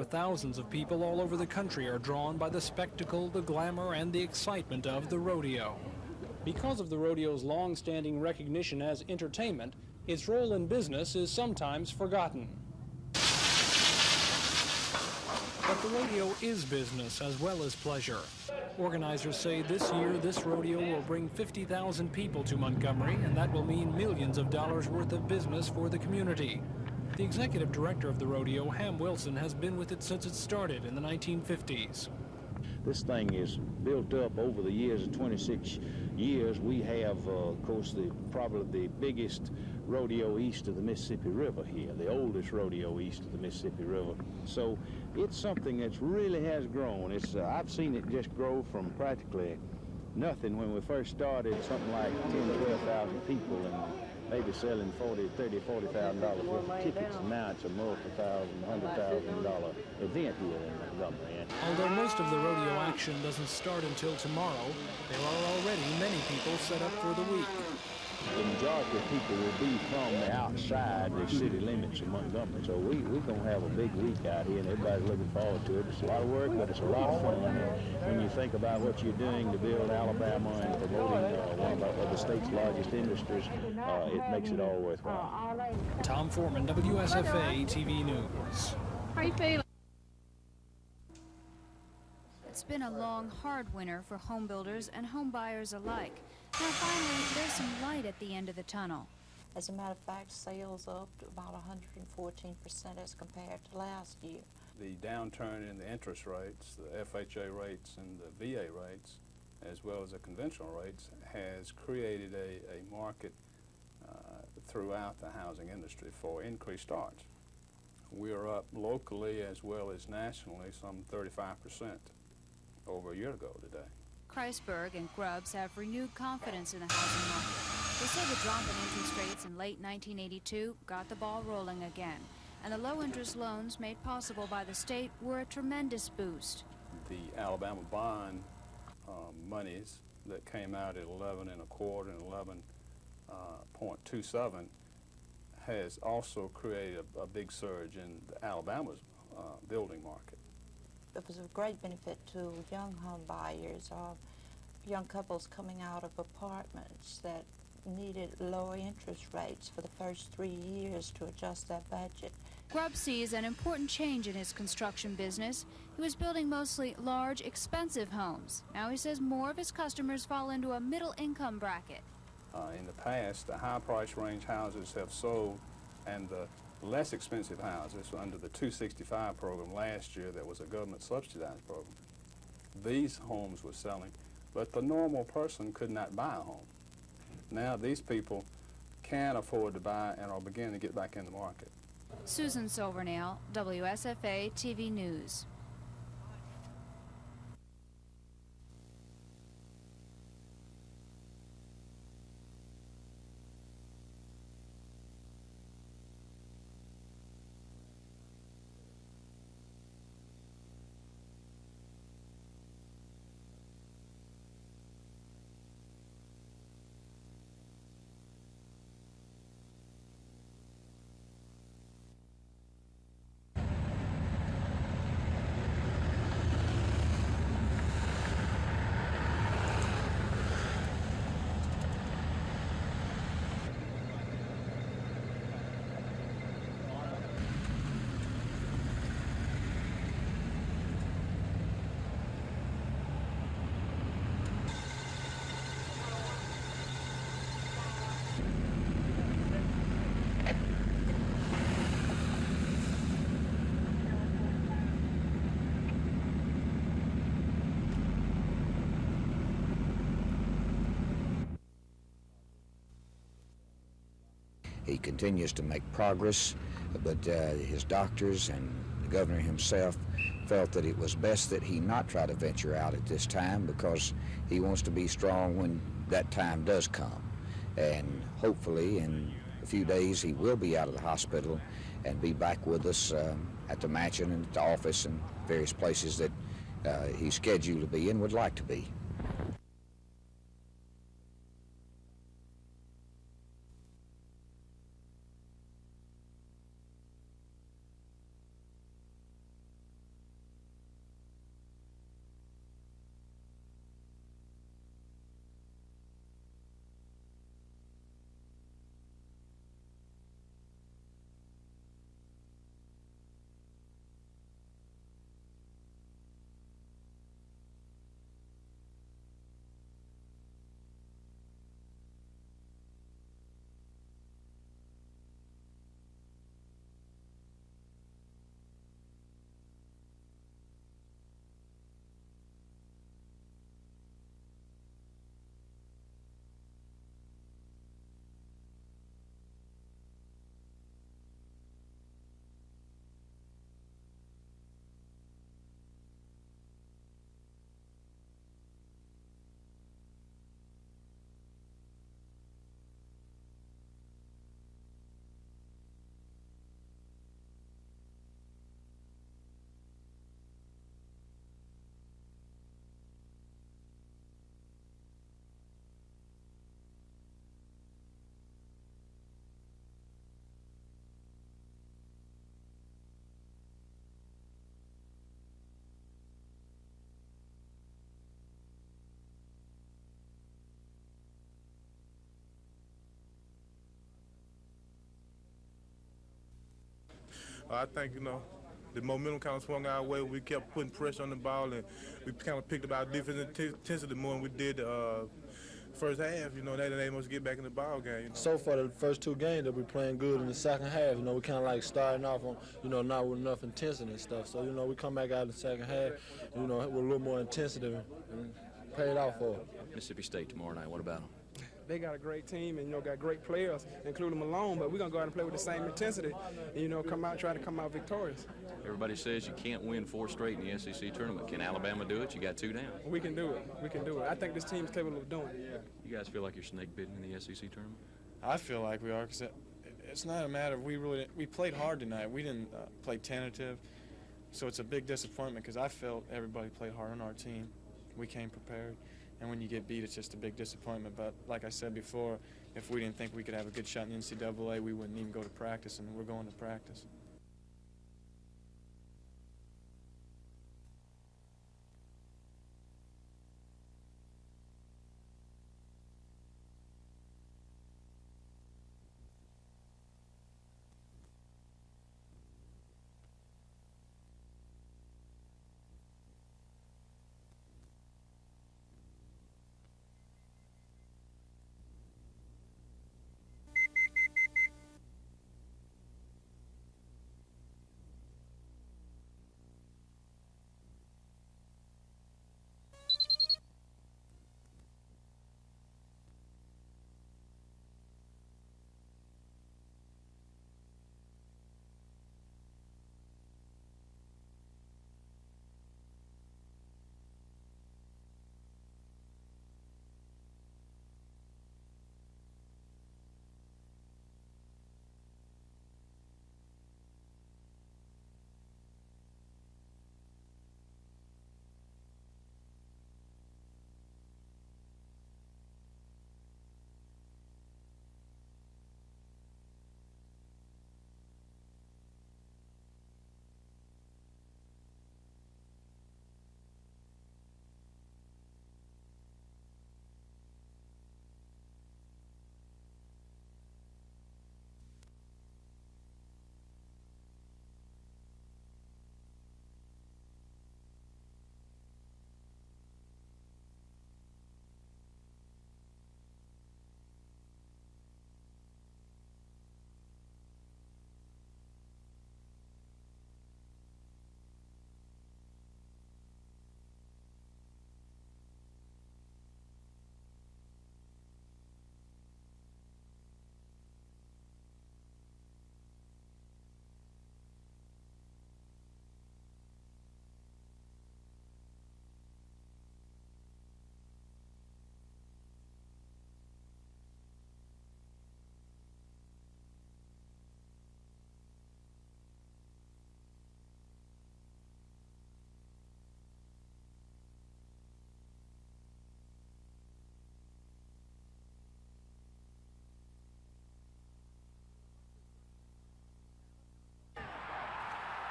thousands of people all over the country are drawn by the spectacle, the glamour, and the excitement of the rodeo. Because of the rodeo's long-standing recognition as entertainment, its role in business is sometimes forgotten. But the rodeo is business as well as pleasure. Organizers say this year this rodeo will bring 50,000 people to Montgomery, and that will mean millions of dollars worth of business for the community. The executive director of the rodeo, Ham Wilson, has been with it since it started in the 1950s. This thing is built up over the years of 26 years. We have, of course, probably the biggest rodeo east of the Mississippi River here, the oldest rodeo east of the Mississippi River. So it's something that really has grown. I've seen it just grow from practically nothing when we first started, something like 10,000, 12,000 people, and maybe selling $40,000 worth of tickets, and now it's a multi-thousand, $100,000 event here in Montgomery. Although most of the rodeo action doesn't start until tomorrow, there are already many people set up for the week. The majority of people will be from the outside the city limits of Montgomery, so we're going to have a big week out here, and everybody's looking forward to it. It's a lot of work, but it's a lot of fun. When you think about what you're doing to build Alabama and promoting one of the state's largest industries, it makes it all worthwhile. Tom Foreman, WSFA TV News. How are you feeling? It's been a long, hard winter for home builders and home buyers alike. Now finally, there's some light at the end of the tunnel. As a matter of fact, sales up to about 114% as compared to last year. The downturn in the interest rates, the FHA rates and the VA rates, as well as the conventional rates, has created a market throughout the housing industry for increased starts. We're up locally as well as nationally some 35% over a year ago today. Kreisberg and Grubbs have renewed confidence in the housing market. They say the drop in interest rates in late 1982 got the ball rolling again, and the low-interest loans made possible by the state were a tremendous boost. The Alabama bond monies that came out at 11 1/4 and 11.27 has also created a big surge in Alabama's building market. It was of great benefit to young home buyers or young couples coming out of apartments that needed lower interest rates for the first 3 years to adjust their budget. Grubbs sees an important change in his construction business. He was building mostly large, expensive homes. Now he says more of his customers fall into a middle-income bracket. In the past, the high-price range houses have sold, and the less expensive houses under the 265 program last year, that was a government subsidized program. These homes were selling, but the normal person could not buy a home. Now these people can afford to buy and are beginning to get back in the market. Susan Silvernail, WSFA TV News. He continues to make progress, but his doctors and the governor himself felt that it was best that he not try to venture out at this time because he wants to be strong when that time does come. And hopefully in a few days he will be out of the hospital and be back with us at the mansion and at the office and various places that he's scheduled to be and would like to be. I think, the momentum kind of swung our way. We kept putting pressure on the ball, and we kind of picked up our defensive intensity more than we did first half. That enabled us to get back in the ball game. So far, the first 2 games that we're playing good in the second half, we kind of like starting off on, not with enough intensity and stuff. So, we come back out in the second half, with a little more intensity and paid off for it. Mississippi State tomorrow night, what about them? They got a great team and, got great players, including Malone, but we're going to go out and play with the same intensity and, try to come out victorious. Everybody says you can't win 4 straight in the SEC tournament. Can Alabama do it? You got 2 down. We can do it. We can do it. I think this team is capable of doing it. You guys feel like you're snake bitten in the SEC tournament? I feel like we are, because it's not a matter of we played hard tonight. We didn't play tentative, so it's a big disappointment because I felt everybody played hard on our team. We came prepared. And when you get beat, it's just a big disappointment. But like I said before, if we didn't think we could have a good shot in the NCAA, we wouldn't even go to practice, and we're going to practice.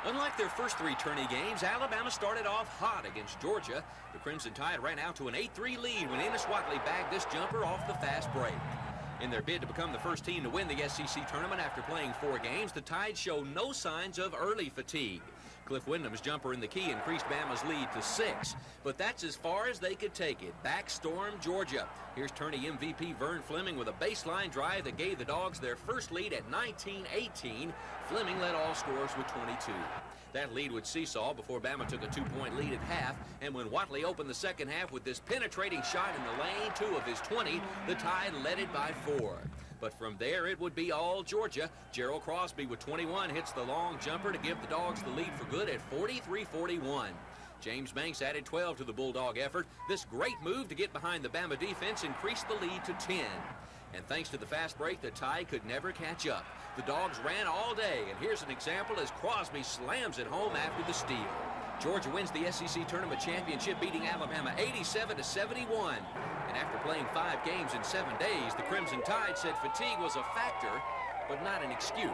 Unlike their first 3 tourney games, Alabama started off hot against Georgia. The Crimson Tide ran out to an 8-3 lead when Amos Watley bagged this jumper off the fast break. In their bid to become the first team to win the SEC tournament after playing 4 games, the Tide show no signs of early fatigue. Cliff Wyndham's jumper in the key increased Bama's lead to 6, but that's as far as they could take it. Back stormed Georgia. Here's tourney MVP Vern Fleming with a baseline drive that gave the Dogs their first lead at 19-18. Fleming led all scorers with 22. That lead would seesaw before Bama took a 2-point lead at half, and when Watley opened the second half with this penetrating shot in the lane, 2 of his 20, the Tide led it by 4. But from there, it would be all Georgia. Gerald Crosby with 21 hits the long jumper to give the Dogs the lead for good at 43-41. James Banks added 12 to the Bulldog effort. This great move to get behind the Bama defense increased the lead to 10. And thanks to the fast break, the Tide could never catch up. The Dogs ran all day, and here's an example as Crosby slams it home after the steal. Georgia wins the SEC Tournament Championship, beating Alabama 87-71. And after playing 5 games in 7 days, the Crimson Tide said fatigue was a factor, but not an excuse.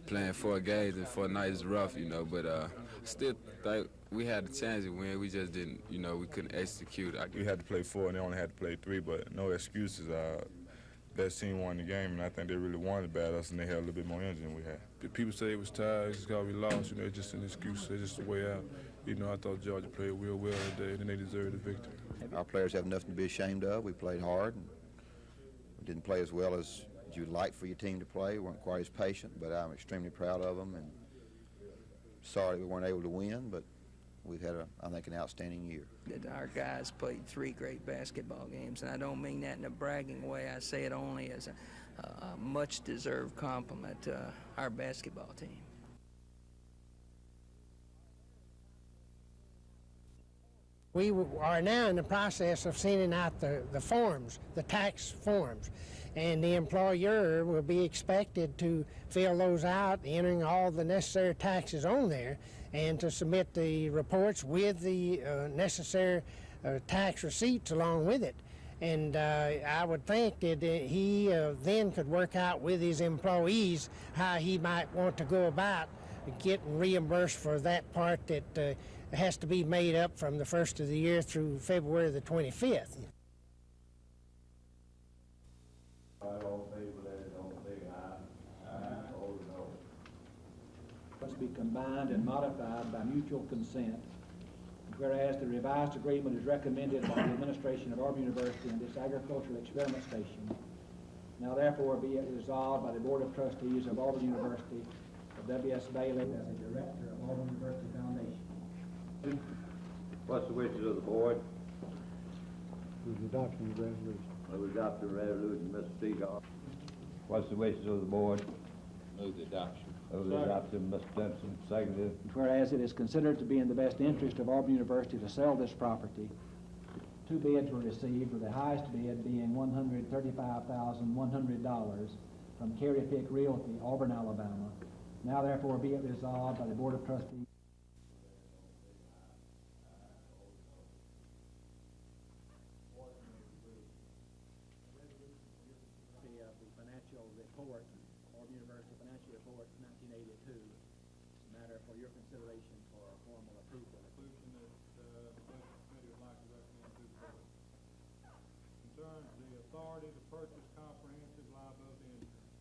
Playing 4 games in 4 nights is rough, but still think we had the chance to win. We just didn't, we couldn't execute. We had to play 4 and they only had to play 3, but no excuses. best team won the game, and I think they really wanted it bad us, and they had a little bit more energy than we had. People say it was tired, it's because we lost, it's just an excuse, it's just the way out. I thought Georgia played real well today, and they deserved the victory. Our players have nothing to be ashamed of. We played hard, and we didn't play as well as you'd like for your team to play. We weren't quite as patient, but I'm extremely proud of them, and sorry we weren't able to win, but we've had, I think, an outstanding year. Our guys played 3 great basketball games, and I don't mean that in a bragging way. I say it only as a much-deserved compliment to our basketball team. We are now in the process of sending out the forms, the tax forms, and the employer will be expected to fill those out, entering all the necessary taxes on there, and to submit the reports with the necessary tax receipts along with it. And I would think that he then could work out with his employees how he might want to go about getting reimbursed for that part that has to be made up from the 1st of the year through February the 25th. Must be combined and modified by mutual consent. Whereas the revised agreement is recommended by the administration of Auburn University and its agricultural experiment station. Now therefore be it resolved by the Board of Trustees of Auburn University of W.S. Bailey as a director of Auburn University Foundation. What's the wishes of the board? Who's adopting the resolution? Move adopting the resolution, Mr. Seagar. What's the wishes of the board? Move the adoption. Move the adoption, Mr. Dempsey, seconded. Whereas it is considered to be in the best interest of Auburn University to sell this property, 2 bids were received, with the highest bid being $135,100 from Carrie Pick Realty, Auburn, Alabama. Now therefore be it resolved by the Board of Trustees. The financial report, Auburn University Financial Report 1982. It's a matter for your consideration for formal approval. Resolution that the Budget Committee would like to recommend to the board. Concerns the authority to purchase comprehensive liability insurance.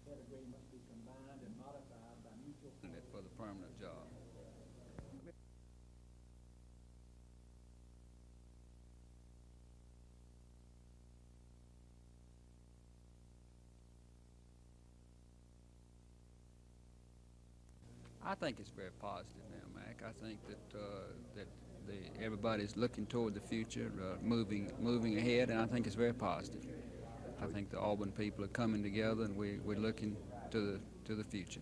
That agreement must be combined and modified by mutual consent. For the permanent job. I think it's very positive now, Mac. I think that everybody's looking toward the future, moving ahead, and I think it's very positive. I think the Auburn people are coming together, and we're looking to the future.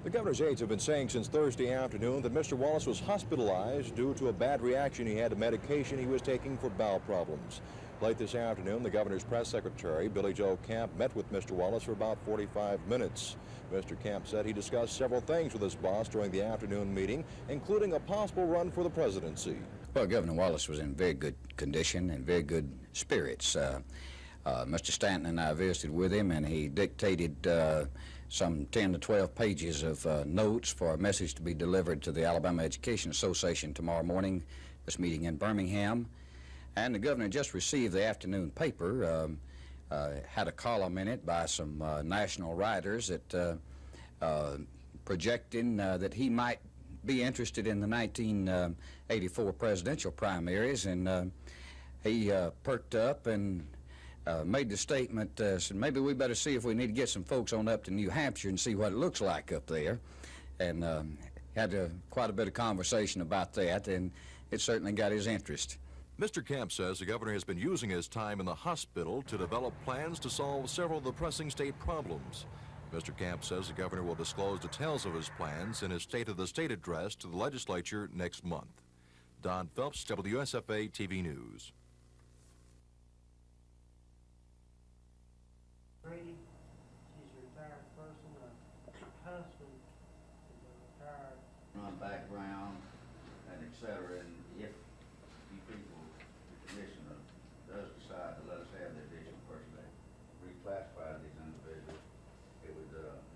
The governor's aides have been saying since Thursday afternoon that Mr. Wallace was hospitalized due to a bad reaction he had to medication he was taking for bowel problems. Late this afternoon, the governor's press secretary, Billy Joe Camp, met with Mr. Wallace for about 45 minutes. Mr. Camp said he discussed several things with his boss during the afternoon meeting, including a possible run for the presidency. Well, Governor Wallace was in very good condition and very good spirits. Mr. Stanton and I visited with him, and he dictated some 10 to 12 pages of notes for a message to be delivered to the Alabama Education Association tomorrow morning, this meeting in Birmingham. And the governor just received the afternoon paper, had a column in it by some national writers that projecting that he might be interested in the 1984 presidential primaries, and he perked up and made the statement, said maybe we better see if we need to get some folks on up to New Hampshire and see what it looks like up there, and had quite a bit of conversation about that, and it certainly got his interest. Mr. Camp says the governor has been using his time in the hospital to develop plans to solve several of the pressing state problems. Mr. Camp says the governor will disclose details of his plans in his State of the State address to the legislature next month. Don Phelps, WSFA TV News. She's a retired person, her husband is a retired. Run background and et cetera, and if you people, the commissioner, does decide to let us have the additional personnel, reclassify these individuals, it would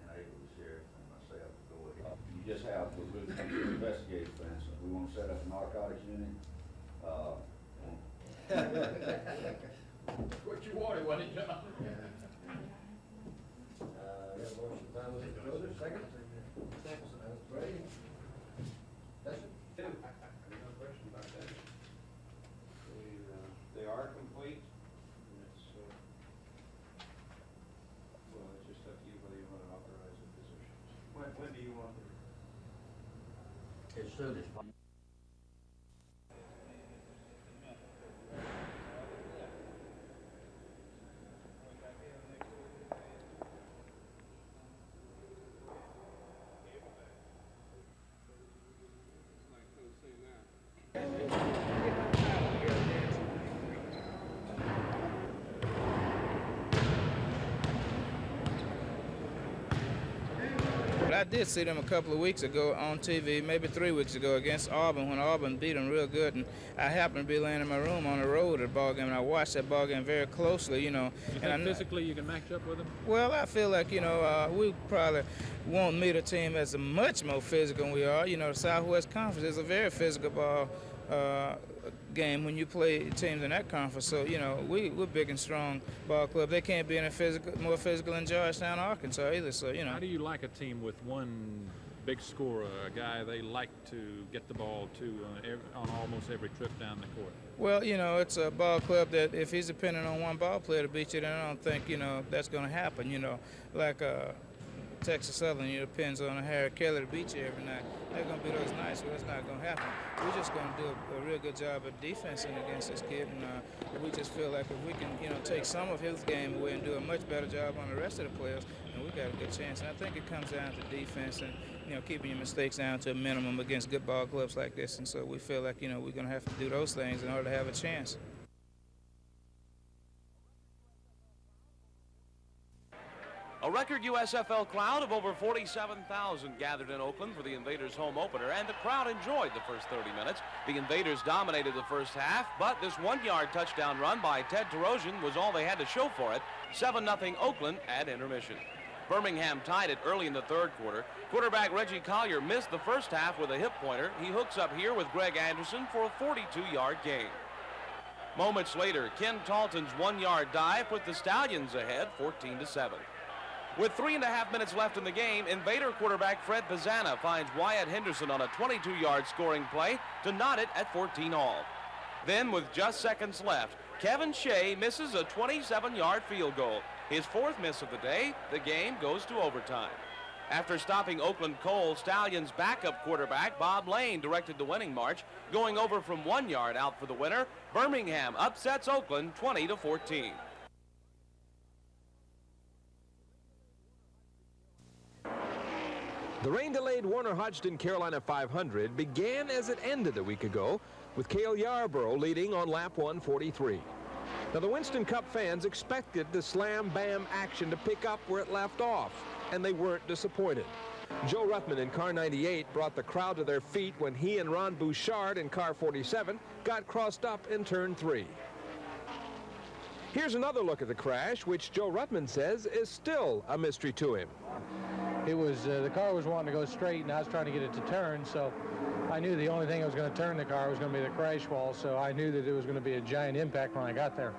enable the sheriff and myself to go ahead. You just have, we're going to investigate, for instance, we want to set up a narcotics unit, What you wanted, wasn't it, John? Motion by Mr. Rhodes, second. Second. Ready? Discussion? No question about that. They are complete, and it's, well, it's just up to you whether you want to authorize the positions. When do you want it? As soon as possible. I did see them a couple of weeks ago on TV, maybe 3 weeks ago against Auburn, when Auburn beat them real good. And I happened to be laying in my room on the road at a ball game, and I watched that ball game very closely, you know. You think physically you can match up with them? Well, I feel like, you know, we probably won't meet a team that's much more physical than we are. You know, the Southwest Conference is a very physical ball game when you play teams in that conference. So, you know, we're big and strong ball club. They can't be any more physical than Georgetown, Arkansas either. So, you know. How do you like a team with one big scorer, a guy they like to get the ball to on almost every trip down the court? Well, you know, it's a ball club that if he's depending on one ball player to beat you, then I don't think, you know, that's going to happen. You know, like Texas Southern, it depends on Harry Kelly to beat you every night. They're going to beat us nice, so that's not going to happen. We're just going to do a real good job of defensing against this kid, and we just feel like if we can, you know, take some of his game away and do a much better job on the rest of the players, then we got a good chance. And I think it comes down to defense and, you know, keeping your mistakes down to a minimum against good ball clubs like this. And so we feel like, you know, we're going to have to do those things in order to have a chance. A record USFL crowd of over 47,000 gathered in Oakland for the Invaders' home opener, and the crowd enjoyed the first 30 minutes. The Invaders dominated the first half, but this one-yard touchdown run by Ted Terosian was all they had to show for it. 7-0 Oakland at intermission. Birmingham tied it early in the third quarter. Quarterback Reggie Collier missed the first half with a hip pointer. He hooks up here with Greg Anderson for a 42-yard gain. Moments later, Ken Talton's one-yard dive put the Stallions ahead 14-7. With 3.5 minutes left in the game, Invader quarterback Fred Pizzana finds Wyatt Henderson on a 22-yard scoring play to knot it at 14-all. Then, with just seconds left, Kevin Shea misses a 27-yard field goal. His fourth miss of the day, the game goes to overtime. After stopping Oakland Cole, Stallions' backup quarterback Bob Lane directed the winning march. Going over from 1 yard out for the winner, Birmingham upsets Oakland 20-14. The rain-delayed Warner-Hodgson Carolina 500 began as it ended a week ago, with Cale Yarborough leading on lap 143. Now, the Winston Cup fans expected the slam-bam action to pick up where it left off, and they weren't disappointed. Joe Ruttman in car 98 brought the crowd to their feet when he and Ron Bouchard in car 47 got crossed up in turn 3. Here's another look at the crash, which Joe Ruttman says is still a mystery to him. It was, the car was wanting to go straight, and I was trying to get it to turn, so I knew the only thing that was going to turn the car was going to be the crash wall, so I knew that it was going to be a giant impact when I got there.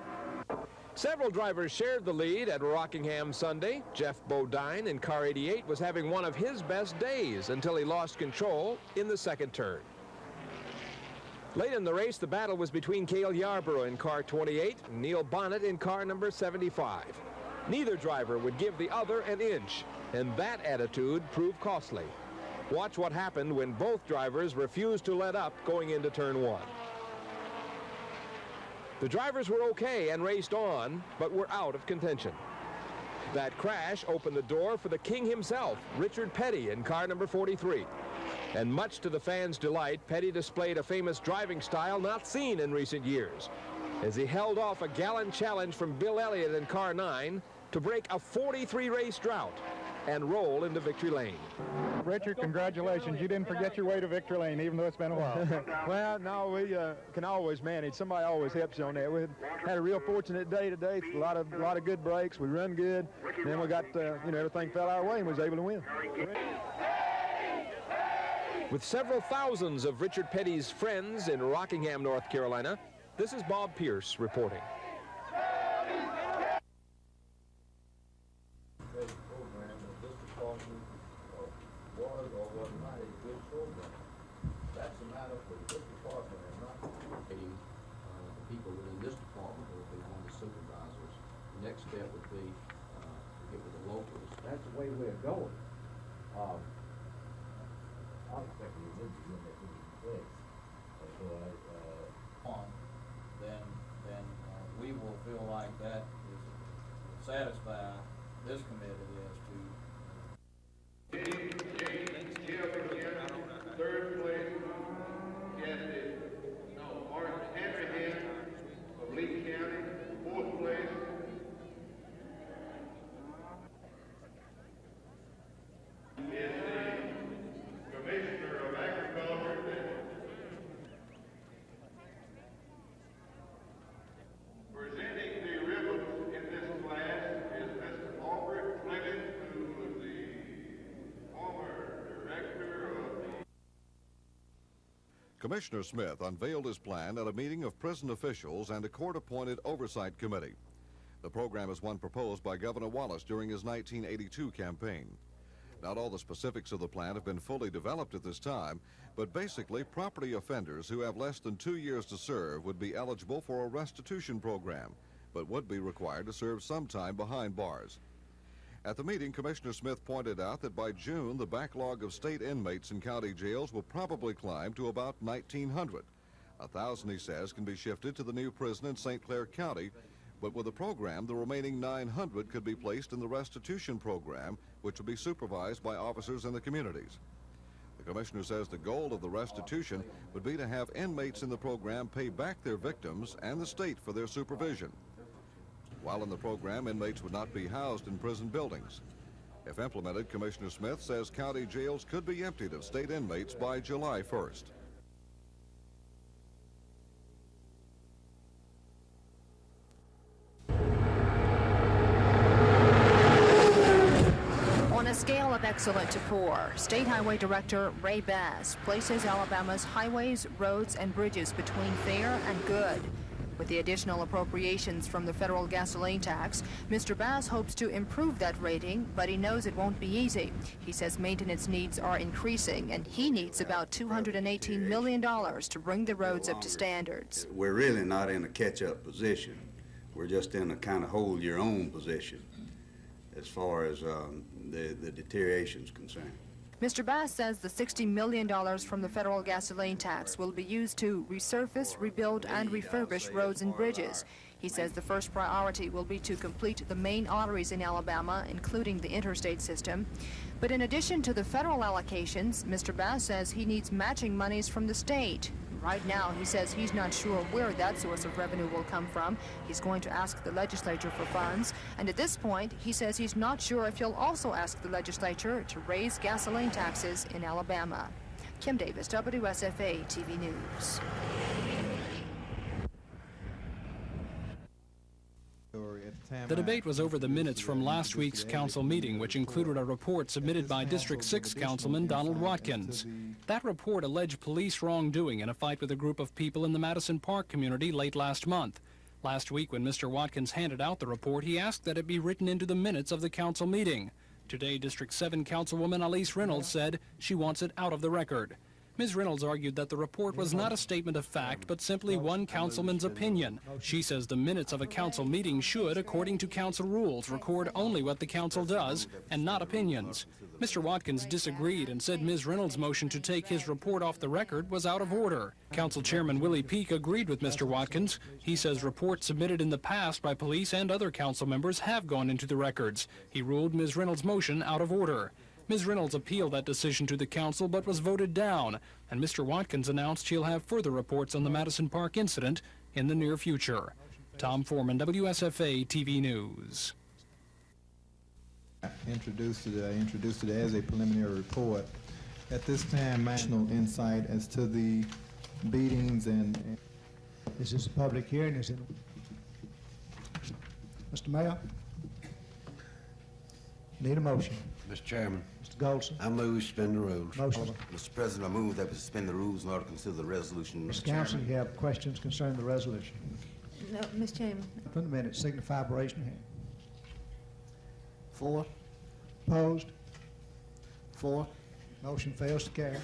Several drivers shared the lead at Rockingham Sunday. Jeff Bodine in car 88 was having one of his best days until he lost control in the second turn. Late in the race, the battle was between Cale Yarborough in car 28 and Neil Bonnet in car number 75. Neither driver would give the other an inch, and that attitude proved costly. Watch what happened when both drivers refused to let up going into turn 1. The drivers were okay and raced on, but were out of contention. That crash opened the door for the king himself, Richard Petty in car number 43. And much to the fans' delight, Petty displayed a famous driving style not seen in recent years, as he held off a gallant challenge from Bill Elliott in car 9 to break a 43-race drought and roll into victory lane. Richard, congratulations. You didn't forget your way to victory lane, even though it's been a while. Well, no, we can always manage. Somebody always helps you on that. We had a real fortunate day today. A lot of good breaks. We run good. Then we got, everything fell our way and was able to win. With several thousands of Richard Petty's friends in Rockingham, North Carolina, This is Bob Pierce reporting. That's the matter for this department and not getting the people within this department will be one of the supervisors. The next step would be to get with the locals. That's the way we're going. I expect we would be doing that in place. Then we will feel like that is satisfy this committee as to third place candidate, Martin Henry of Lee County, fourth place. Is the Commissioner of Agriculture. Presenting the ribbons in this class is Mr. Albert Fleming, who was the former director of the Commissioner Smith unveiled his plan at a meeting of prison officials and a court-appointed oversight committee. The program is one proposed by Governor Wallace during his 1982 campaign. Not all the specifics of the plan have been fully developed at this time, but basically property offenders who have less than 2 years to serve would be eligible for a restitution program, but would be required to serve some time behind bars. At the meeting, Commissioner Smith pointed out that by June, the backlog of state inmates in county jails will probably climb to about 1,900. 1,000, he says, can be shifted to the new prison in St. Clair County, but with the program, the remaining 900 could be placed in the restitution program, which will be supervised by officers in the communities. The commissioner says the goal of the restitution would be to have inmates in the program pay back their victims and the state for their supervision. While in the program, inmates would not be housed in prison buildings. If implemented, Commissioner Smith says county jails could be emptied of state inmates by July 1st. On a scale of excellent to poor, State Highway Director Ray Bass places Alabama's highways, roads, and bridges between fair and good. With the additional appropriations from the federal gasoline tax, Mr. Bass hopes to improve that rating, but he knows it won't be easy. He says maintenance needs are increasing, and he needs about $218 million to bring the roads up to standards. We're really not in a catch-up position. We're just in a kind of hold-your-own position as far as the deterioration is concerned. Mr. Bass says the $60 million from the federal gasoline tax will be used to resurface, rebuild, and refurbish roads and bridges. He says the first priority will be to complete the main arteries in Alabama, including the interstate system. But in addition to the federal allocations, Mr. Bass says he needs matching monies from the state. Right now, he says he's not sure where that source of revenue will come from. He's going to ask the legislature for funds. And at this point, he says he's not sure if he'll also ask the legislature to raise gasoline taxes in Alabama. Kim Davis, WSFA TV News. The debate was over the minutes from last week's council meeting, which included a report submitted by District 6 Councilman Donald Watkins. That report alleged police wrongdoing in a fight with a group of people in the Madison Park community late last month. Last week, when Mr. Watkins handed out the report, he asked that it be written into the minutes of the council meeting. Today, District 7 Councilwoman Elise Reynolds said she wants it out of the record. Ms. Reynolds argued that the report was not a statement of fact, but simply one councilman's opinion. She says the minutes of a council meeting should, according to council rules, record only what the council does and not opinions. Mr. Watkins disagreed and said Ms. Reynolds' motion to take his report off the record was out of order. Council Chairman Willie Peake agreed with Mr. Watkins. He says reports submitted in the past by police and other council members have gone into the records. He ruled Ms. Reynolds' motion out of order. Ms. Reynolds appealed that decision to the council but was voted down, and Mr. Watkins announced he'll have further reports on the Madison Park incident in the near future. Tom Foreman, WSFA TV News. Introduced it as a preliminary report. At this time, national insight as to the beatings and this is a public hearing, is it? Mr. Mayor? Need a motion. Mr. Chairman. Mr. Goldson. I move we suspend the rules. Motion. Mr. President, I move that we suspend the rules in order to consider the resolution. Mr. Council, you have questions concerning the resolution? No, Mr. Chairman. From the minute, signify by raising your hand. 4. Opposed? 4. Motion fails to carry.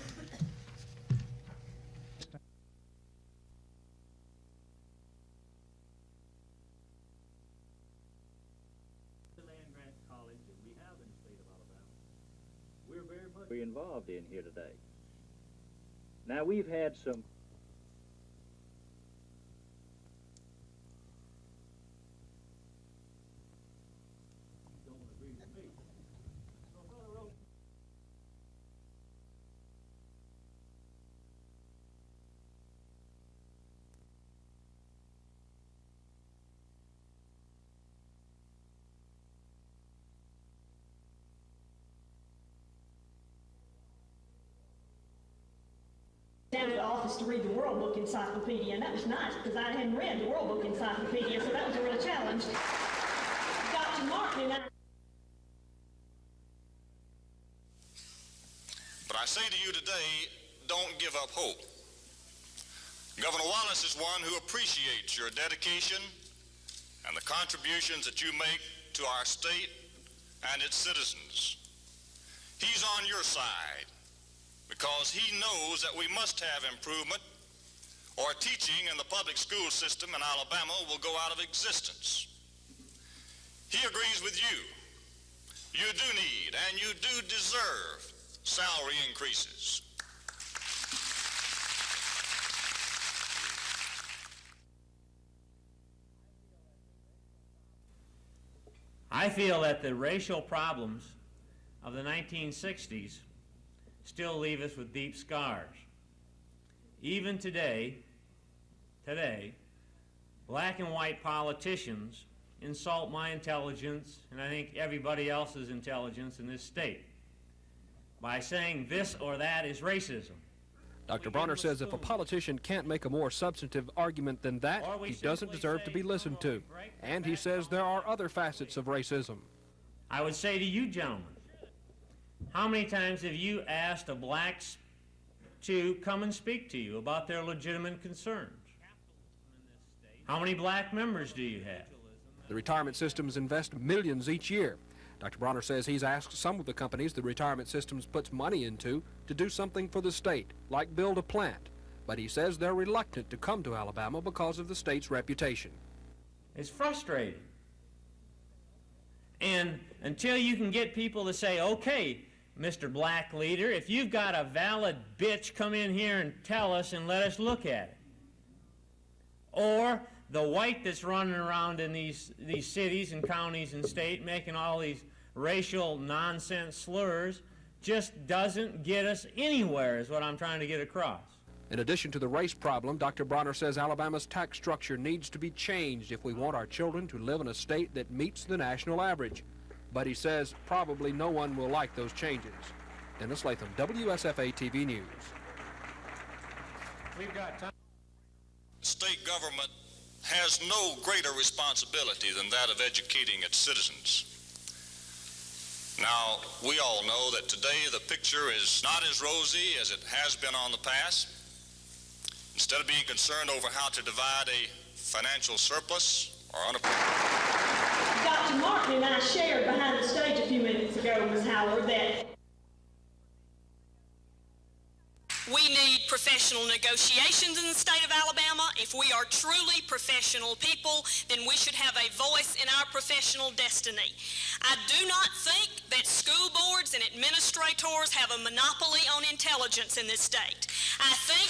We're involved in here today. Now we've had some down to the office to read the World Book Encyclopedia, and that was nice because I hadn't read the World Book Encyclopedia, so that was a real challenge. Dr. Martin and I... But I say to you today, don't give up hope. Governor Wallace is one who appreciates your dedication and the contributions that you make to our state and its citizens. He's on your side, because he knows that we must have improvement or teaching in the public school system in Alabama will go out of existence. He agrees with you. You do need and you do deserve salary increases. I feel that the racial problems of the 1960s still leave us with deep scars. Even today, black and white politicians insult my intelligence, and I think everybody else's intelligence in this state, by saying this or that is racism. Dr. Bronner says if a politician can't make a more substantive argument than that, he doesn't deserve to be listened to. And he says there are other facets of racism. I would say to you gentlemen, how many times have you asked a black to come and speak to you about their legitimate concerns? How many black members do you have? The retirement systems invest millions each year. Dr. Bronner says he's asked some of the companies the retirement systems puts money into to do something for the state, like build a plant. But he says they're reluctant to come to Alabama because of the state's reputation. It's frustrating. And until you can get people to say, okay, Mr. Black Leader, if you've got a valid bitch, come in here and tell us and let us look at it. Or the white that's running around in these cities and counties and state making all these racial nonsense slurs just doesn't get us anywhere, is what I'm trying to get across. In addition to the race problem, Dr. Bronner says Alabama's tax structure needs to be changed if we want our children to live in a state that meets the national average. But he says probably no one will like those changes. Dennis Latham, WSFA TV News. We've got time. State government has no greater responsibility than that of educating its citizens. Now, we all know that today the picture is not as rosy as it has been on the past. Instead of being concerned over how to divide a financial surplus or Dr. Martin and I shared behind the stage a few minutes ago, Ms. Howard, that we need professional negotiations in the state of Alabama. If we are truly professional people, then we should have a voice in our professional destiny. I do not think that school boards and administrators have a monopoly on intelligence in this state. I think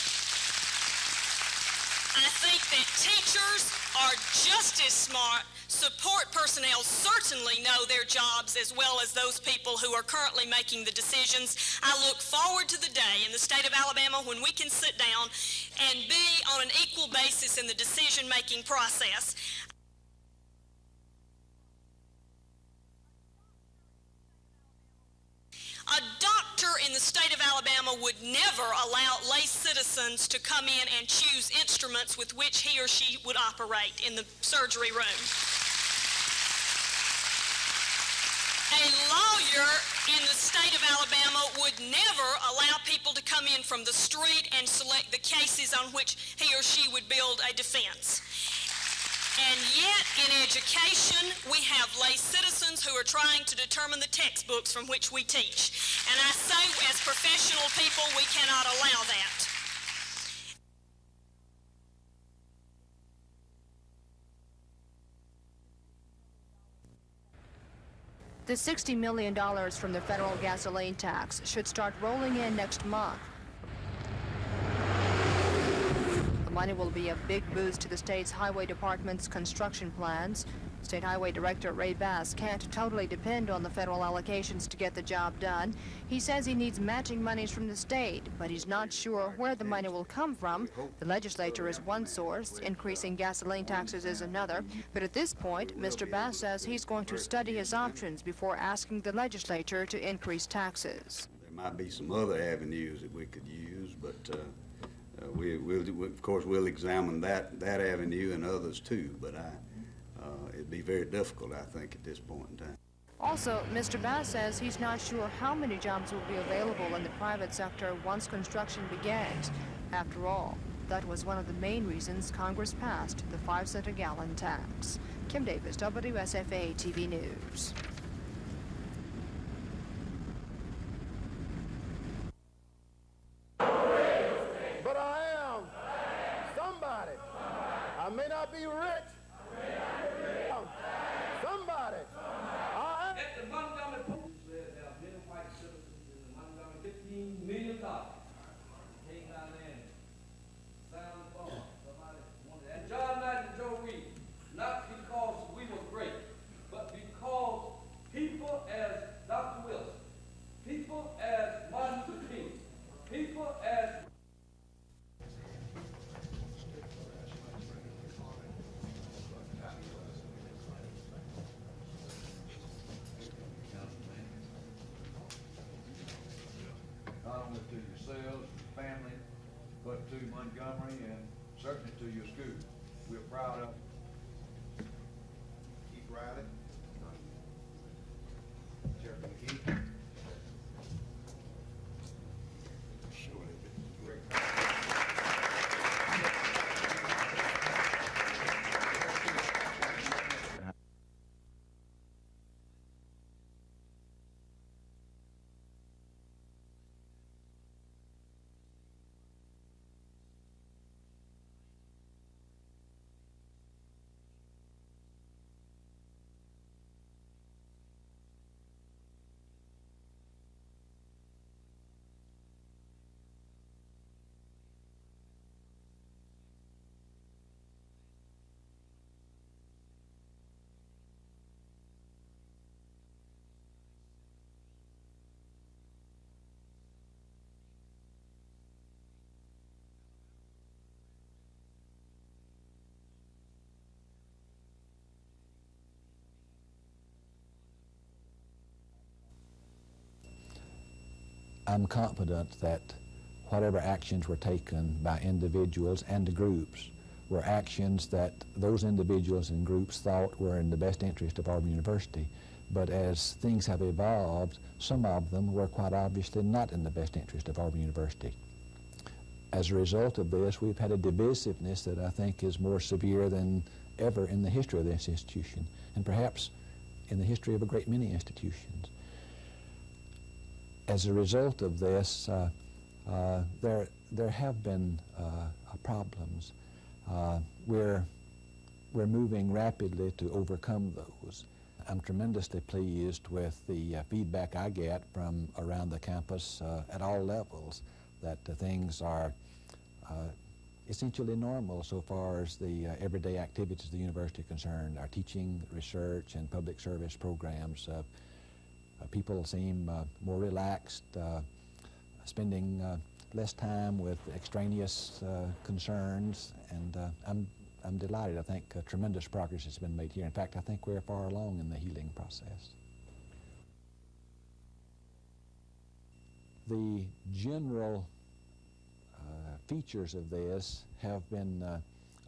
that teachers are just as smart. Support personnel certainly know their jobs as well as those people who are currently making the decisions. I look forward to the day in the state of Alabama when we can sit down and be on an equal basis in the decision-making process. A doctor in the state of Alabama would never allow lay citizens to come in and choose instruments with which he or she would operate in the surgery room. A lawyer in the state of Alabama would never allow people to come in from the street and select the cases on which he or she would build a defense. And yet, in education, we have lay citizens who are trying to determine the textbooks from which we teach. And I say, as professional people, we cannot allow that. The $60 million from the federal gasoline tax should start rolling in next month. The money will be a big boost to the state's highway department's construction plans. State Highway Director Ray Bass can't totally depend on the federal allocations to get the job done. He says he needs matching monies from the state, but he's not sure where the money will come from. The legislature is one source, increasing gasoline taxes is another. But at this point, Mr. Bass says he's going to study his options before asking the legislature to increase taxes. There might be some other avenues that we could use, but of course, we'll examine that avenue and others too, but it'd be very difficult, I think, at this point in time. Also, Mr. Bass says he's not sure how many jobs will be available in the private sector once construction begins. After all, that was one of the main reasons Congress passed the 5 cents a gallon tax. Kim Davis, WSFA TV News. But I am somebody. I may not be rich. Somebody. At the Montgomery Post said there are many white citizens in the Montgomery $15 million. Came down there and found the farm. Somebody wanted that. John Knight and Joe Reed, not because we were great, but because people as Dr. Wilson, people as Martin Luther King, people as not only to yourselves, your family, but to Montgomery and certainly to your school. We're proud of it. Keep riding. Chairman McGee. I'm confident that whatever actions were taken by individuals and the groups were actions that those individuals and groups thought were in the best interest of Auburn University. But as things have evolved, some of them were quite obviously not in the best interest of Auburn University. As a result of this, we've had a divisiveness that I think is more severe than ever in the history of this institution, and perhaps in the history of a great many institutions. As a result of this, there have been problems. We're moving rapidly to overcome those. I'm tremendously pleased with the feedback I get from around the campus at all levels, that things are essentially normal so far as the everyday activities of the university are concerned. Our teaching, research, and public service programs. People seem more relaxed, spending less time with extraneous concerns, and I'm delighted. I think tremendous progress has been made here. In fact, I think we're far along in the healing process. The general features of this have been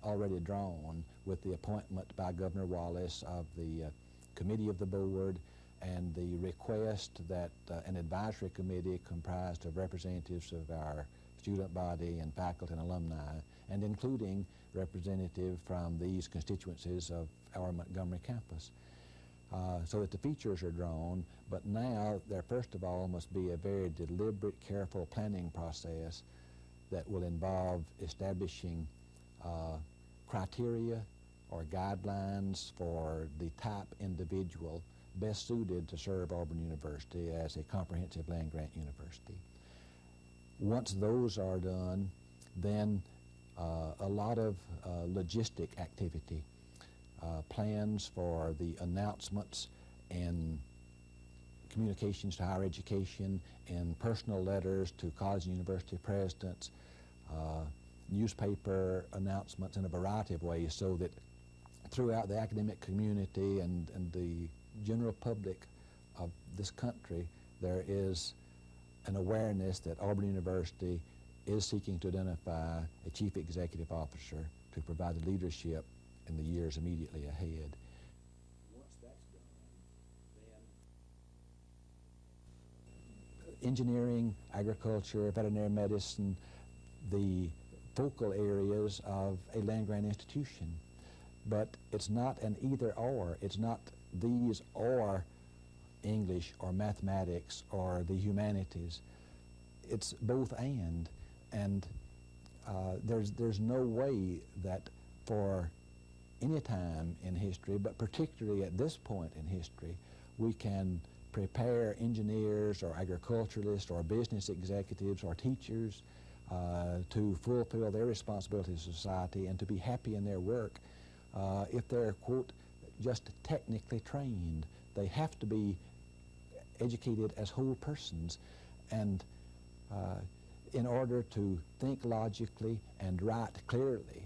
already drawn with the appointment by Governor Wallace of the committee of the board and the request that an advisory committee comprised of representatives of our student body and faculty and alumni, and including representative from these constituencies of our Montgomery campus, so that the features are drawn. But now there first of all must be a very deliberate, careful planning process that will involve establishing criteria or guidelines for the type individual best suited to serve Auburn University as a comprehensive land-grant university. Once those are done, then a lot of logistic activity, plans for the announcements and communications to higher education, and personal letters to college and university presidents, newspaper announcements in a variety of ways, so that throughout the academic community and the general public of this country, there is an awareness that Auburn University is seeking to identify a chief executive officer to provide the leadership in the years immediately ahead. Once that's done, then engineering, agriculture, veterinary medicine, the focal areas of a land-grant institution. But it's not an either-or. It's not these or English or mathematics or the humanities. It's both and there's no way that for any time in history, but particularly at this point in history, we can prepare engineers or agriculturalists or business executives or teachers to fulfill their responsibilities to society and to be happy in their work if they're, quote, just technically trained. They have to be educated as whole persons, and in order to think logically and write clearly,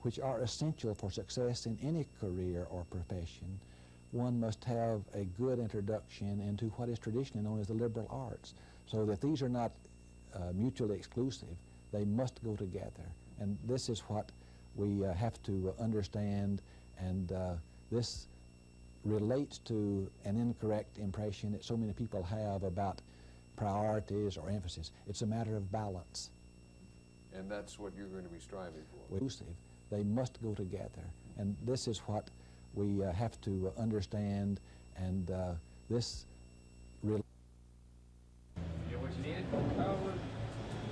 which are essential for success in any career or profession, one must have a good introduction into what is traditionally known as the liberal arts, so that these are not mutually exclusive. They must go together, and this is what we have to understand, and this relates to an incorrect impression that so many people have about priorities or emphasis. It's a matter of balance. And that's what you're going to be striving for. Exclusive. They must go together, and this is what we have to understand, and this really...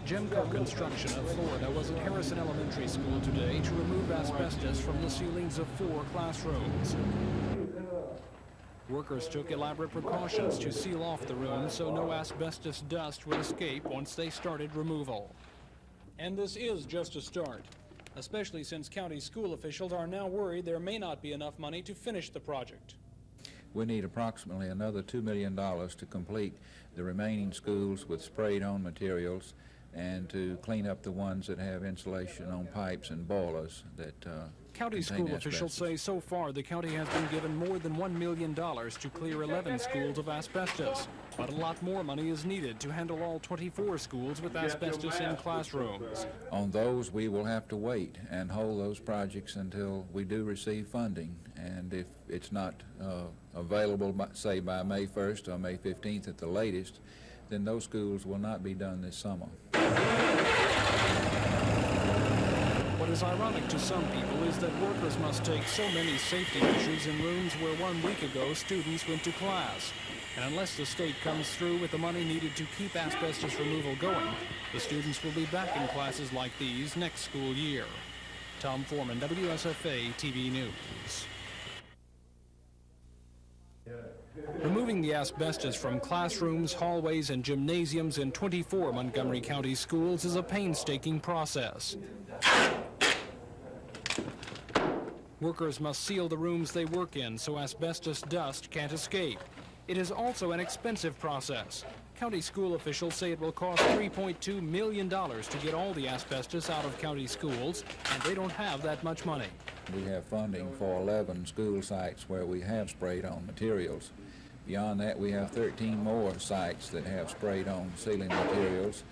Gemco Construction of Florida was at Harrison Elementary School today to remove asbestos from the ceilings of 4 classrooms. Workers took elaborate precautions to seal off the room so no asbestos dust would escape once they started removal. And this is just a start, especially since county school officials are now worried there may not be enough money to finish the project. We need approximately another $2 million to complete the remaining schools with sprayed-on materials and to clean up the ones that have insulation on pipes and boilers that County school officials say so far the county has been given more than $1 million to clear 11 schools of asbestos, but a lot more money is needed to handle all 24 schools with asbestos in classrooms. On those, we will have to wait and hold those projects until we do receive funding, and if it's not available, say by May 1st or May 15th at the latest, then those schools will not be done this summer. What is ironic to some people is that workers must take so many safety measures in rooms where 1 week ago students went to class. And unless the state comes through with the money needed to keep asbestos removal going, the students will be back in classes like these next school year. Tom Foreman, WSFA TV News. Removing the asbestos from classrooms, hallways, and gymnasiums in 24 Montgomery County schools is a painstaking process. Workers must seal the rooms they work in so asbestos dust can't escape. It is also an expensive process. County school officials say it will cost $3.2 million to get all the asbestos out of county schools, and they don't have that much money. We have funding for 11 school sites where we have sprayed-on materials. Beyond that, we have 13 more sites that have sprayed-on ceiling materials,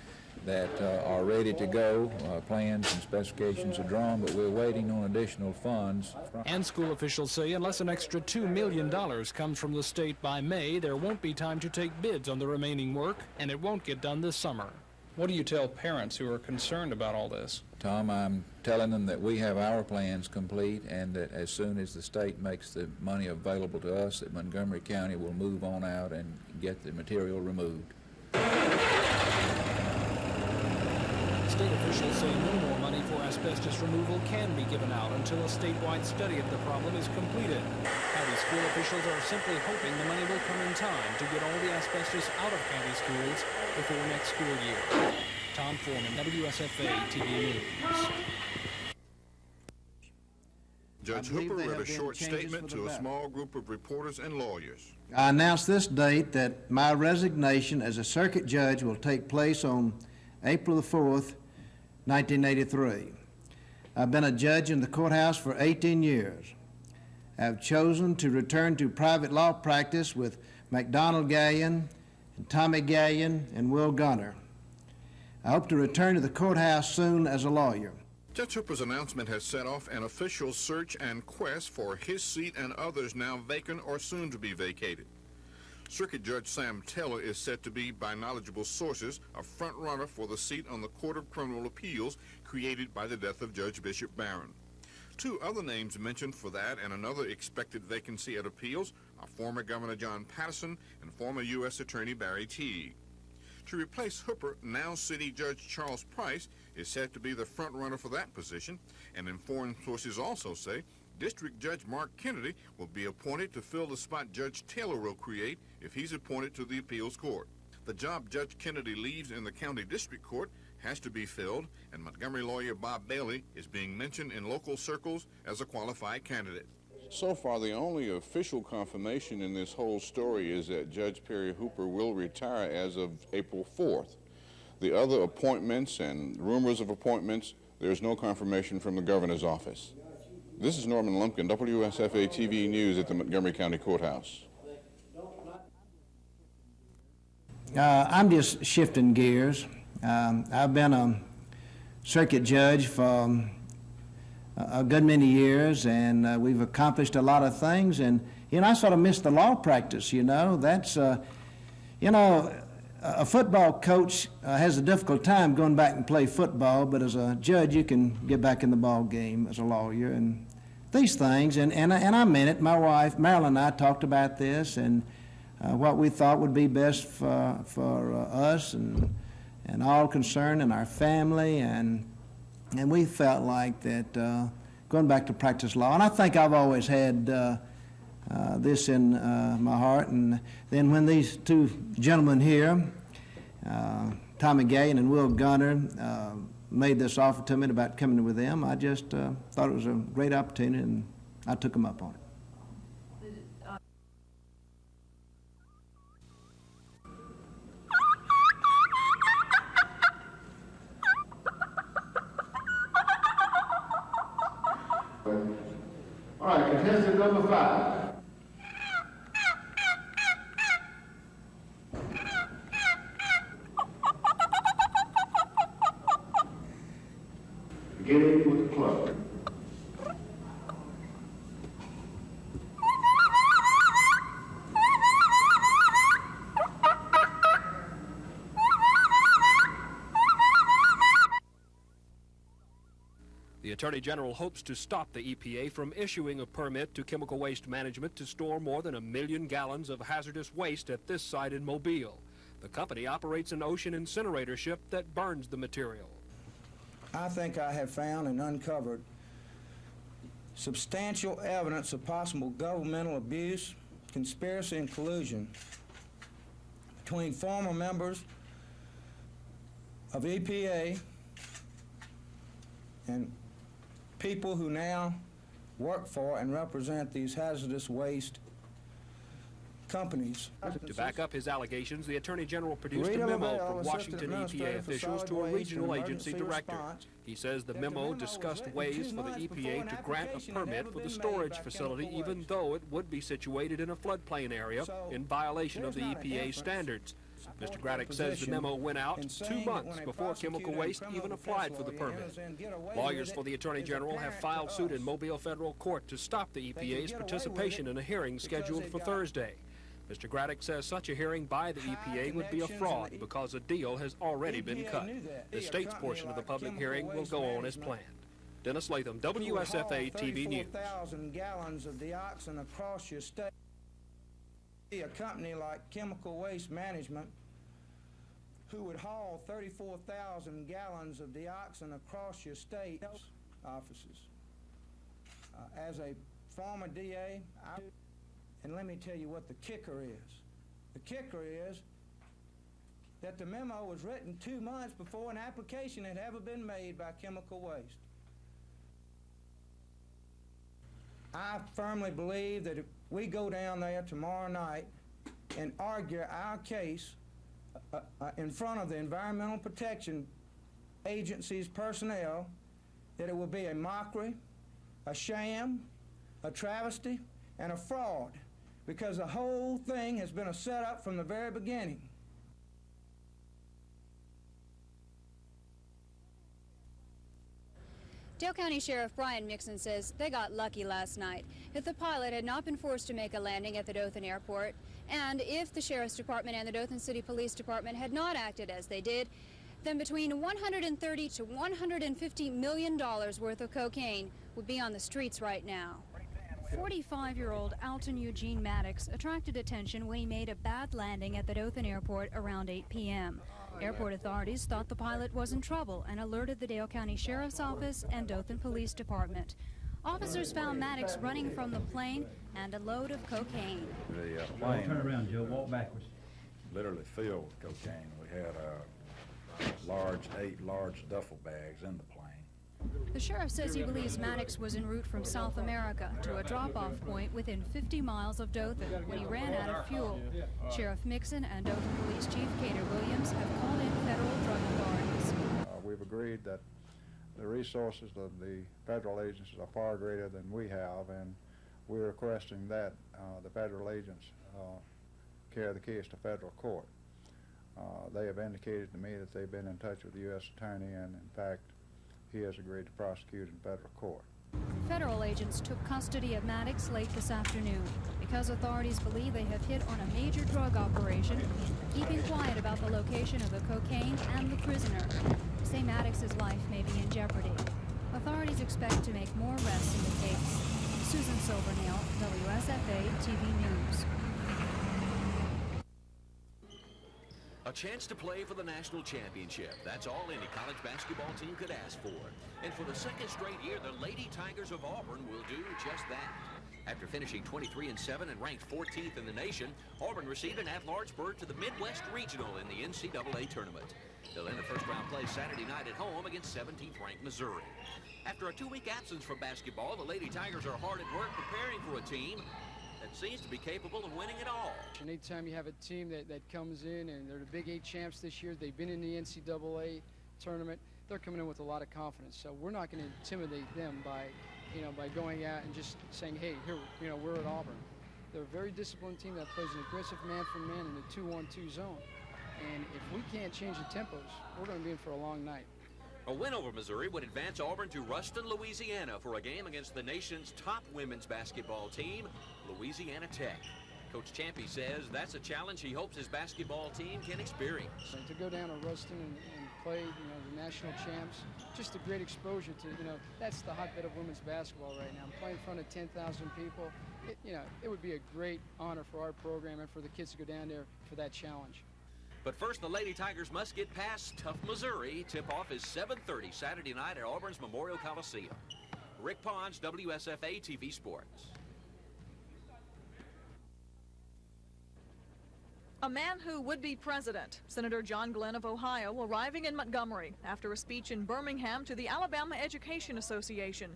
that are ready to go. Plans and specifications are drawn, but we're waiting on additional funds. And school officials say unless an extra $2 million comes from the state by May, there won't be time to take bids on the remaining work, and it won't get done this summer. What do you tell parents who are concerned about all this? Tom, I'm telling them that we have our plans complete, and that as soon as the state makes the money available to us, that Montgomery County will move on out and get the material removed. State officials say no more money for asbestos removal can be given out until a statewide study of the problem is completed. County school officials are simply hoping the money will come in time to get all the asbestos out of county schools before next school year. Tom Foreman, WSFA TV News. Judge Hooper read a short statement to a small group of reporters and lawyers. I announce this date that my resignation as a circuit judge will take place on April the 4th, 1983. I've been a judge in the courthouse for 18 years. I've chosen to return to private law practice with McDonald Gallion, and Tommy Gallion, and Will Gunner. I hope to return to the courthouse soon as a lawyer. Judge Hooper's announcement has set off an official search and quest for his seat and others now vacant or soon to be vacated. Circuit Judge Sam Taylor is said to be, by knowledgeable sources, a front-runner for the seat on the Court of Criminal Appeals created by the death of Judge Bishop Barron. Two other names mentioned for that and another expected vacancy at appeals are former Governor John Patterson and former U.S. Attorney Barry Teague. To replace Hooper, now City Judge Charles Price is said to be the front-runner for that position, and informed sources also say District Judge Mark Kennedy will be appointed to fill the spot Judge Taylor will create if he's appointed to the appeals court. The job Judge Kennedy leaves in the county district court has to be filled, and Montgomery lawyer Bob Bailey is being mentioned in local circles as a qualified candidate. So far, the only official confirmation in this whole story is that Judge Perry Hooper will retire as of April 4th. The other appointments and rumors of appointments, there's no confirmation from the governor's office. This is Norman Lumpkin, WSFA TV News at the Montgomery County Courthouse. I'm just shifting gears. I've been a circuit judge for a good many years, and we've accomplished a lot of things, and I sort of miss the law practice. That's a football coach has a difficult time going back and play football, but as a judge you can get back in the ball game as a lawyer and these things, and I meant it. My wife Marilyn and I talked about this and what we thought would be best for us and all concerned and our family, and we felt like that going back to practice law, and I think I've always had this in my heart. And then when these two gentlemen here, Tommy Gallion and Will Gunner, made this offer to me about coming with them, I just thought it was a great opportunity, and I took them up on it. All right, contestant number 5. Beginning with the clock. The Attorney General hopes to stop the EPA from issuing a permit to Chemical Waste Management to store more than 1 million gallons of hazardous waste at this site in Mobile. The company operates an ocean incinerator ship that burns the material. I think I have found and uncovered substantial evidence of possible governmental abuse, conspiracy, and collusion between former members of EPA and people who now work for and represent these hazardous waste companies. To back up his allegations, the Attorney General produced a memo from Washington EPA officials to a regional agency director. He says the memo discussed ways for the EPA to grant a permit for the storage facility even though it would be situated in a floodplain area in violation of the EPA standards. Mr. Graddick says the memo went out 2 months before Chemical Waste even applied for the permit. Lawyers for the Attorney General have filed suit in Mobile Federal Court to stop the EPA's participation in a hearing scheduled for Thursday. Mr. Graddick says such a hearing by the EPA would be a fraud because a deal has already been cut. The state's portion of the public hearing will go on as planned. Dennis Latham, WSFA TV News. 34,000 gallons of dioxin across your state. A company like Chemical Waste Management, who would haul 34,000 gallons of dioxin across your state offices. As a former DA, and let me tell you what the kicker is. The kicker is that the memo was written 2 months before an application had ever been made by Chemical Waste. I firmly believe that if we go down there tomorrow night and argue our case in front of the Environmental Protection Agency's personnel, that it will be a mockery, a sham, a travesty, and a fraud, because the whole thing has been a setup from the very beginning. Dale County Sheriff Brian Mixon says they got lucky last night. If the pilot had not been forced to make a landing at the Dothan Airport, and if the Sheriff's Department and the Dothan City Police Department had not acted as they did, then between $130 to $150 million worth of cocaine would be on the streets right now. 45-year-old Alton Eugene Maddox attracted attention when he made a bad landing at the Dothan Airport around 8 p.m. Airport authorities thought the pilot was in trouble and alerted the Dale County Sheriff's Office and Dothan Police Department. Officers found Maddox running from the plane and a load of cocaine. The plane, turn around, Joe, walk backwards. Literally filled with cocaine. We had 8 large duffel bags in the plane. The sheriff says he believes Maddox was en route from South America to a drop-off point within 50 miles of Dothan when he ran out of fuel. Sheriff Mixon and Dothan Police Chief Cater Williams have called in federal drug authorities. We've agreed that the resources of the federal agencies are far greater than we have, and we're requesting that the federal agents carry the case to federal court. They have indicated to me that they've been in touch with the U.S. Attorney, and in fact, he has agreed to prosecute in federal court. Federal agents took custody of Maddox late this afternoon because authorities believe they have hit on a major drug operation, keeping quiet about the location of the cocaine and the prisoner. They say Maddox's life may be in jeopardy. Authorities expect to make more arrests in the case. Susan Silvernail, WSFA TV News. A chance to play for the national championship. That's all any college basketball team could ask for. And for the second straight year, the Lady Tigers of Auburn will do just that. After finishing 23-7 and ranked 14th in the nation, Auburn received an at-large berth to the Midwest Regional in the NCAA tournament. They'll end the first-round play Saturday night at home against 17th-ranked Missouri. After a 2-week absence from basketball, the Lady Tigers are hard at work preparing for a team that seems to be capable of winning it all. And anytime you have a team that comes in and they're the Big 8 champs this year, they've been in the NCAA tournament, they're coming in with a lot of confidence. So we're not going to intimidate them by going out and just saying, hey, here, we're at Auburn. They're a very disciplined team that plays an aggressive man-for-man in the 2-1-2 zone. And if we can't change the tempos, we're going to be in for a long night. A win over Missouri would advance Auburn to Ruston, Louisiana for a game against the nation's top women's basketball team, Louisiana Tech. Coach Champy says that's a challenge he hopes his basketball team can experience. To go down to Ruston and play, the national champs, just a great exposure to, that's the hotbed of women's basketball right now. Playing in front of 10,000 people, it would be a great honor for our program and for the kids to go down there for that challenge. But first, the Lady Tigers must get past tough Missouri. Tip-off is 7:30 Saturday night at Auburn's Memorial Coliseum. Rick Pons, WSFA TV Sports. A man who would be president, Senator John Glenn of Ohio, arriving in Montgomery after a speech in Birmingham to the Alabama Education Association.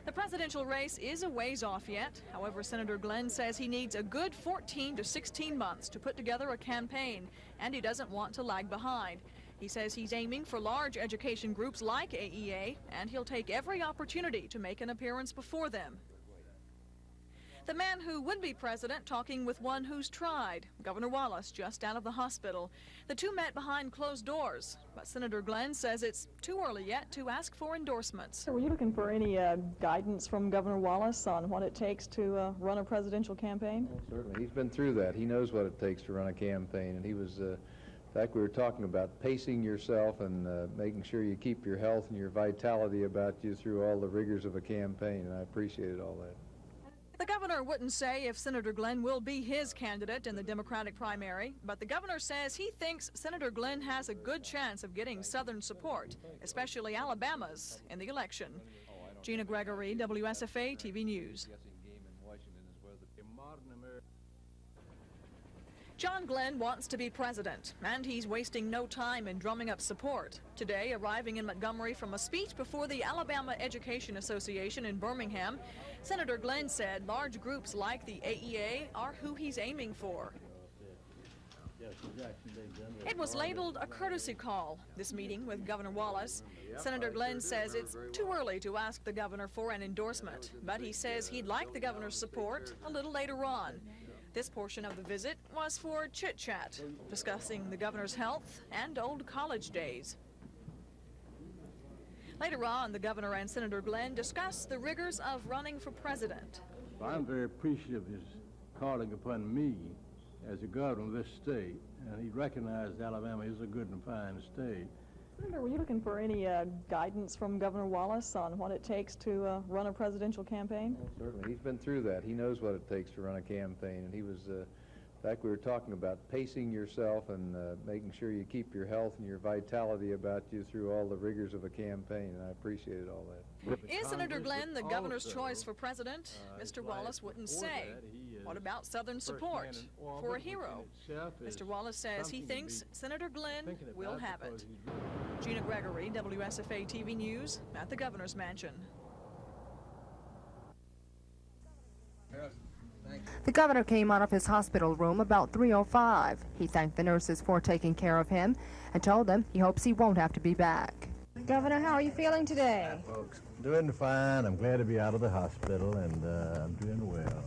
The presidential race is a ways off yet. However, Senator Glenn says he needs a good 14 to 16 months to put together a campaign, and he doesn't want to lag behind. He says he's aiming for large education groups like AEA, and he'll take every opportunity to make an appearance before them. The man who would be president talking with one who's tried, Governor Wallace, just out of the hospital. The two met behind closed doors, but Senator Glenn says it's too early yet to ask for endorsements. Were you looking for any guidance from Governor Wallace on what it takes to run a presidential campaign? Well, certainly. He's been through that. He knows what it takes to run a campaign, and he was, in fact, we were talking about pacing yourself and making sure you keep your health and your vitality about you through all the rigors of a campaign, and I appreciated all that. The governor wouldn't say if Senator Glenn will be his candidate in the Democratic primary, but the governor says he thinks Senator Glenn has a good chance of getting Southern support, especially Alabama's, in the election. Gina Gregory, WSFA TV News. John Glenn wants to be president, and he's wasting no time in drumming up support. Today, arriving in Montgomery from a speech before the Alabama Education Association in Birmingham, Senator Glenn said large groups like the AEA are who he's aiming for. It was labeled a courtesy call, this meeting with Governor Wallace. Senator Glenn says it's too early to ask the governor for an endorsement, but he says he'd like the governor's support a little later on. This portion of the visit was for chit-chat, discussing the governor's health and old college days. Later on, the governor and Senator Glenn discussed the rigors of running for president. I'm very appreciative of his calling upon me as the governor of this state, and he recognized Alabama is a good and fine state. Senator, were you looking for any guidance from Governor Wallace on what it takes to run a presidential campaign? Well, certainly. He's been through that. He knows what it takes to run a campaign, and he was, in fact, we were talking about pacing yourself and making sure you keep your health and your vitality about you through all the rigors of a campaign, and I appreciated all that. Is Senator Glenn the governor's choice for president? Mr. Wallace wouldn't say. What about Southern support for a hero? Mr. Wallace says he thinks Senator Glenn will have it. Gina Gregory, WSFA TV News, at the governor's mansion. The governor came out of his hospital room about 3:05. He thanked the nurses for taking care of him and told them he hopes he won't have to be back. Governor, how are you feeling today? Hi, folks. Doing fine. I'm glad to be out of the hospital, and I'm doing well.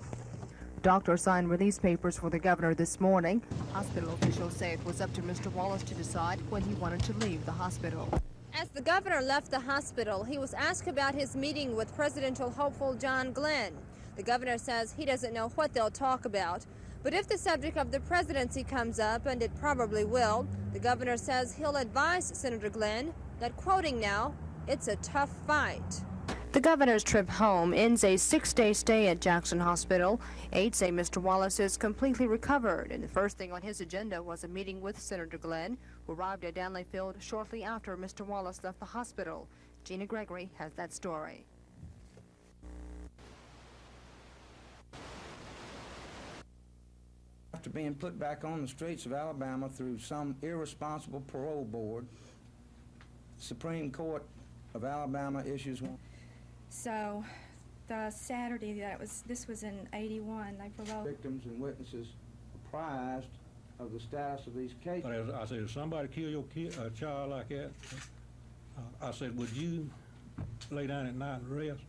Doctors signed release papers for the governor this morning. Hospital officials say it was up to Mr. Wallace to decide when he wanted to leave the hospital. As the governor left the hospital, he was asked about his meeting with presidential hopeful John Glenn. The governor says he doesn't know what they'll talk about, but if the subject of the presidency comes up, and it probably will, the governor says he'll advise Senator Glenn that, quoting now, it's a tough fight. The governor's trip home ends a 6-day stay at Jackson Hospital. Aides say Mr. Wallace is completely recovered, and the first thing on his agenda was a meeting with Senator Glenn, who arrived at Danley Field shortly after Mr. Wallace left the hospital. Gina Gregory has that story. After being put back on the streets of Alabama through some irresponsible parole board, the Supreme Court of Alabama issues one. So, the Saturday this was in '81, they paroled Victims and witnesses apprised of the status of these cases. But I said, if somebody kill a child like that, I said, would you lay down at night and rest,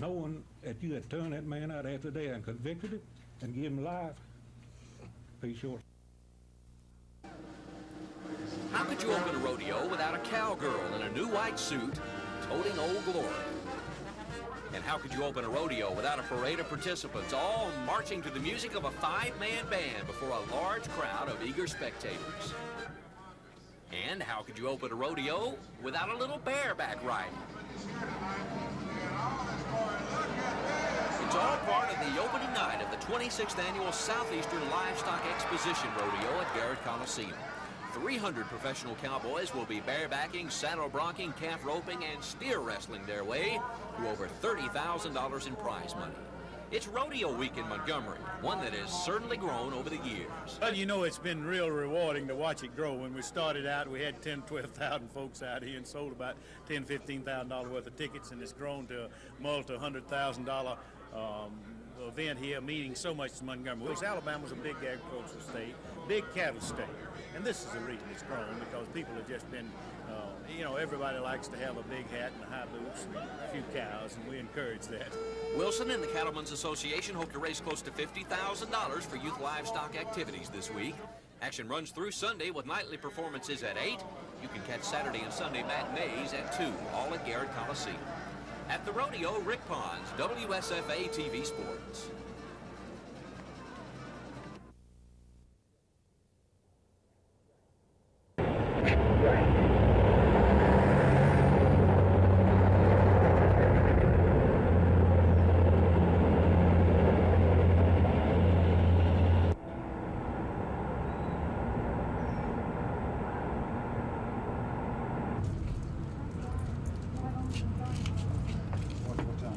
knowing that you had turned that man out after they had convicted him and give him life? Be sure. How could you open a rodeo without a cowgirl in a new white suit toting Old Glory? And how could you open a rodeo without a parade of participants all marching to the music of a 5-man band before a large crowd of eager spectators? And how could you open a rodeo without a little bareback riding? It's all part of the opening night of the 26th Annual Southeastern Livestock Exposition Rodeo at Garrett Coliseum. 300 professional cowboys will be barebacking, saddle bronking, calf roping, and steer wrestling their way to over $30,000 in prize money. It's rodeo week in Montgomery, one that has certainly grown over the years. Well, you know, it's been real rewarding to watch it grow. When we started out, we had 10,000, 12,000 folks out here and sold about $10,000, $15,000 worth of tickets, and it's grown to a multi-$100,000 event here meaning so much to Montgomery. Well, Alabama's a big agricultural state, big cattle state, and this is the reason it's grown, because people have just been, everybody likes to have a big hat and high boots and a few cows, and we encourage that. Wilson and the Cattlemen's Association hope to raise close to $50,000 for youth livestock activities this week. Action runs through Sunday with nightly performances at 8. You can catch Saturday and Sunday matinees at 2, all at Garrett Coliseum. At the rodeo, Rick Pons, WSFA TV Sports. What time?